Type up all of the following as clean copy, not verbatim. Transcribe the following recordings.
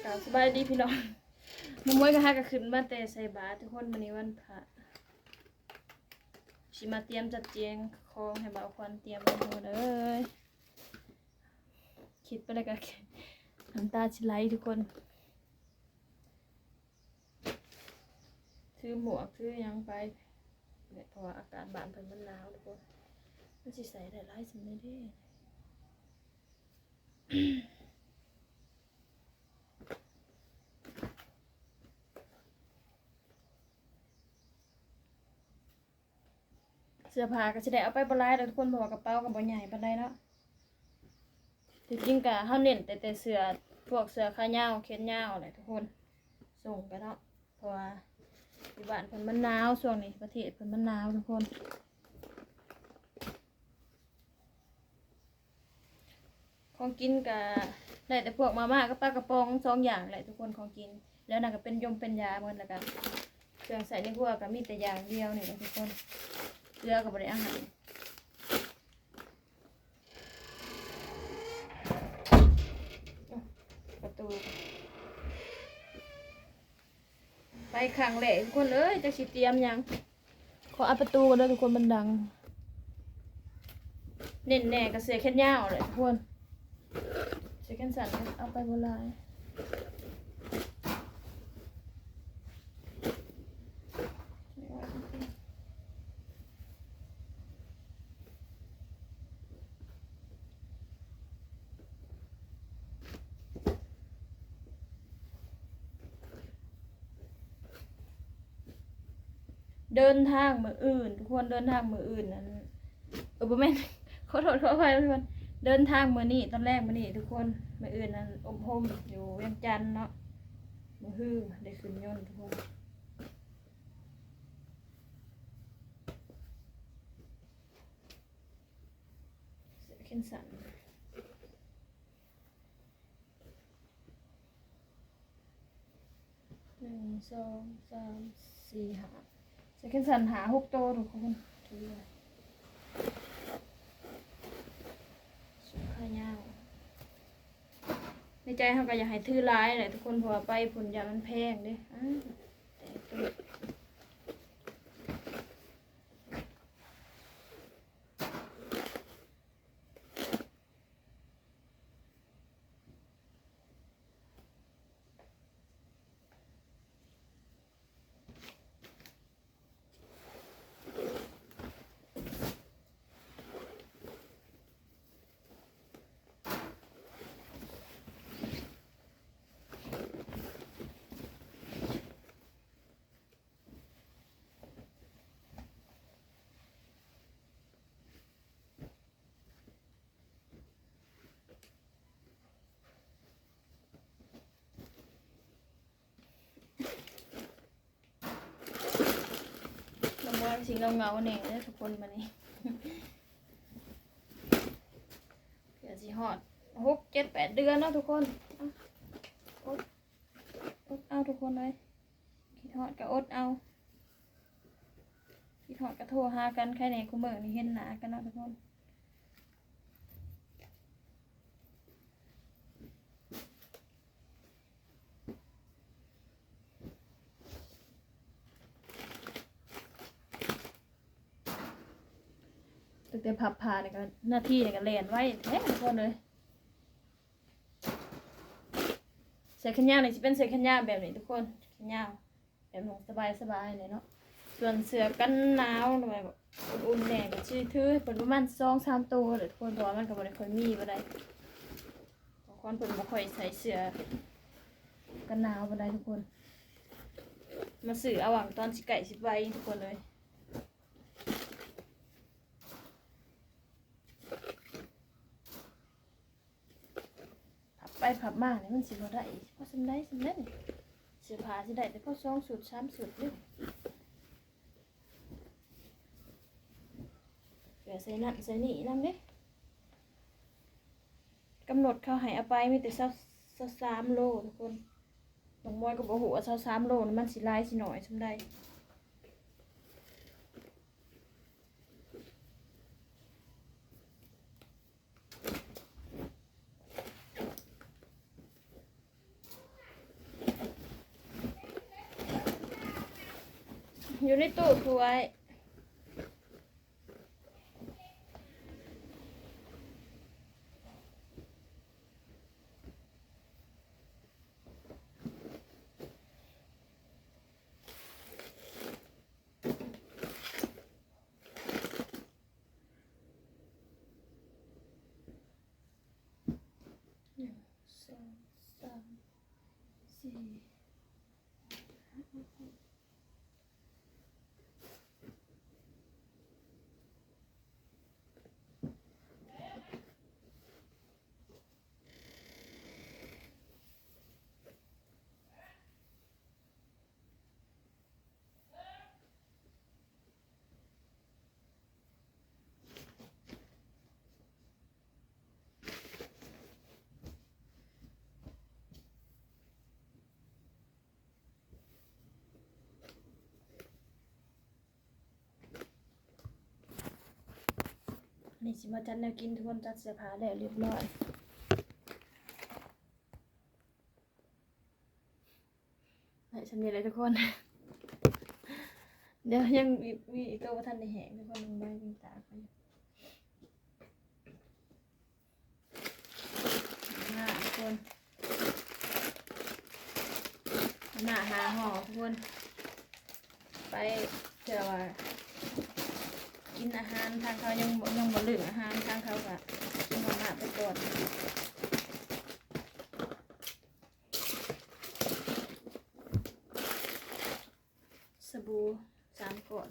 กล่าวสบายดีพี่น้องน้ำมวยก็หากระขึ้นมาแต่ใส่บาตรทุกคนวันนี้วันพระชิมาเตรียมจัดเจียงคองให้บ่าวควันเตรียมไว้หมดเลยคิดไปเลยก็น้ำตาชิไหลทุกคนถือหมวกถือยังไปเนี่ยเพราะว่าอากาศบ้านเพิ่นมันหนาวทุกคนมันสิใส่ได้หลายสิ่งเลยเด้เสื้อผ้าก็จะได้เอาไปบ่หลายแล้วทุกคนเพราะว่ากระเป๋าก็บ่ใหญ่ปานใดเนาะที่จริงก็เฮาเน้นแต่เสื้อพวกเสื้อขายาวแขนยาวแหละทุกคนส่งไปเนาะเพราะว่าอยู่บ้านเพิ่นมันหนาวช่วงนี้ประเทศเพิ่นมันหนาวทุกคนของกินก็ได้แต่พวกมาม่ากับปลากระป๋อง2อย่างแหละทุกคนของกินแล้วนั่นก็เป็นยมเป็นยาหมดแล้วก็เครื่องใส่ในครัวก็มีแต่อย่างเดียวนี่แหละทุกคนเกลือก็บ่ได้อาหารประตูไปขังแหละทุกคนเอ้ยจะสิเตรียมยังขออัดประตูกันเลยทุกคนมันดังเน้นแน่ก็เสียแค่ยาวเลยทุกคนเสียแค่สั้นเอาไปโบราณเดินทางมืออื่นทุกคนเดินทางมืออื่นนั้นบ่แม่นขอโทษขออภัยทุกคนเดินทางมือนี้ตอนแรกมือนี้ทุกคนมืออื่นนั้นอมโฮมอยู่เวียงจันทน์เนาะมือฮื้อได้ขึ้นยนต์ทุกคนเสียแค่สั่น1 2 3 4 5เสียแค่สั่นหา6โตทุกคนถือเลยสุขายาวในใจเขาก็อยากให้ถือร้ายแหละทุกคนเพราะว่าไปผลยามันแพงเด้แต่สิเงาเนี่ยนะทุกคนมานี่เดี๋ยวสิฮอด6 7 8 เดือนเนาะทุกคนอดเอาทุกคนเลยคิดฮอดก็อดเอาคิดฮอดก็โทรหากันแค่ไหนกูเมื่อนี่เห็นหน้ากันเนาะทุกคนแต่พับผ้าเนี่ยก็หน้าที่เนี่ยก็เล่นไว้แท้ทุกคนเลยใส่ขนยาวเนี่ยจะเป็นใส่ขนยาวแบบนี้ทุกคนขนยาวแบบหนูสบายเลยเนาะส่วนเสื้อกันหนาวแบบอุ่นๆแน่ก็ชื่อถือเป็นประมาณ2-3 ตัวเลยทุกคนเพราะมันก็บ่ได้ค่อยมีบ่ได้บางคนเพิ่นบ่ค่อยใส่เสื้อกันหนาวบ่ได้ทุกคนมาซื้อเอาหวังตอนสิไก่สิไปทุกคนเลยไปผับมากเนี่ยมันสิบ่ได้เพราะสำได้เสื้อผ้าสิได้แต่พอ2 สุด 3 สุดนี่เดี๋ยวใส่นั่นใส่นี่นำเด้กำหนดเขาให้เอาไปมีแต่23 โลทุกคนบางมวยก็บ่ฮู้ว่า23 โลมันสิหลายสิน้อยสำได้ เ อยู่ในตู้ถ้วย 1 2 3 4นี่สิมาจัดแนวกินทุกคนจัดเสื้อผ้าแล้วเรียบร้อยให้ฉันนี่เลยทุกคน เดี๋ยวยังมีอีกตัวว่าท่านในแหงทุกคนลงไปกินตาไปหน้าทุกคนหน้าหาห่อทุกคนไปเชื่อว่ากินอาหารทางเขายังบ่ลืมอาหารทางเขาค่ะกินมาม่าไปก่อนสบู่3ก่อน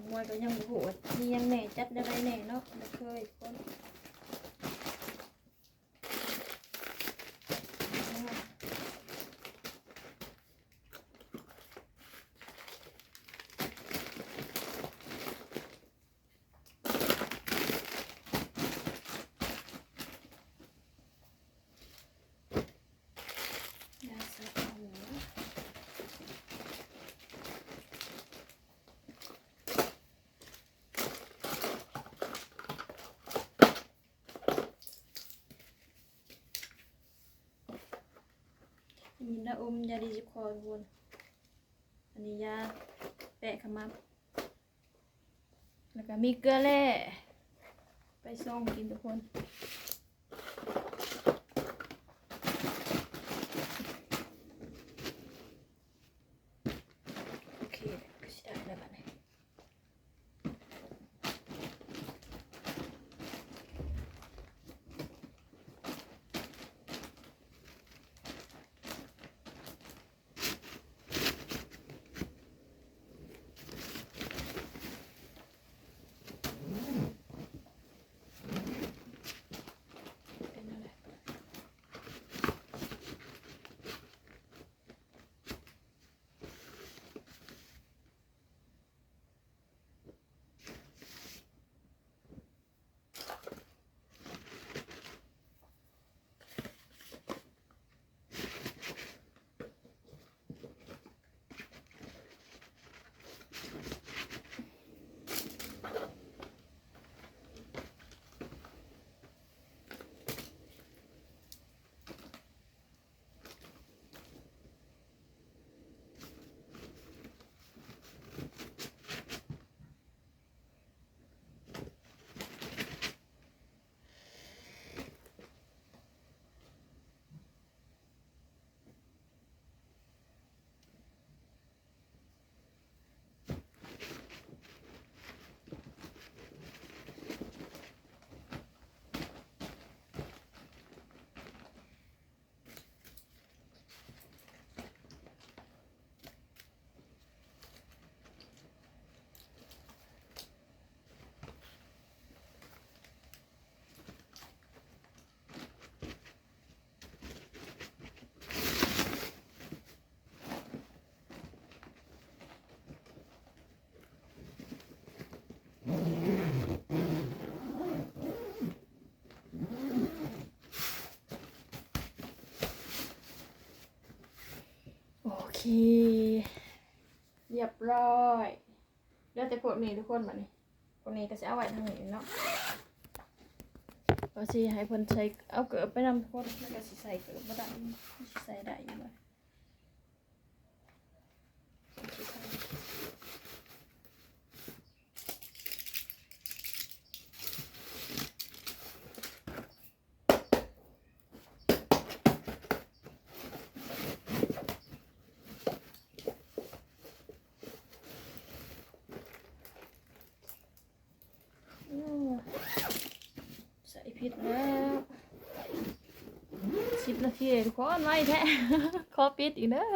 มวยก็ยังบ่ฮู้ว่ามียังแหน่จัดได้แหน่เนาะบ่เคยคนยาสระหัวอันนี้นะอมยาดีจิบคอทุกคนอันนี้ยาแปะขมับแล้วก็มีเกลือแร่ไปส่งกินทุกคนโอเคก็สิได้แล้วบัดนี้เป็นอะไรโอเคเรียบร้อยเหลือแต่พวกนี้ทุกคนบัดนี้พวกนี้ก็สิเอาไว้ทางนี้เนาะก็สิให้เพิ่นใส่เอาเกลือไปนำทุกคนแล้วก็สิใส่เกลือบ่ได้สิใส่ได้อยู่บ่ ใส่ผิดแล้ว10 นาทีทุกคนไว้แท้ ขอปิดอีกเด้อ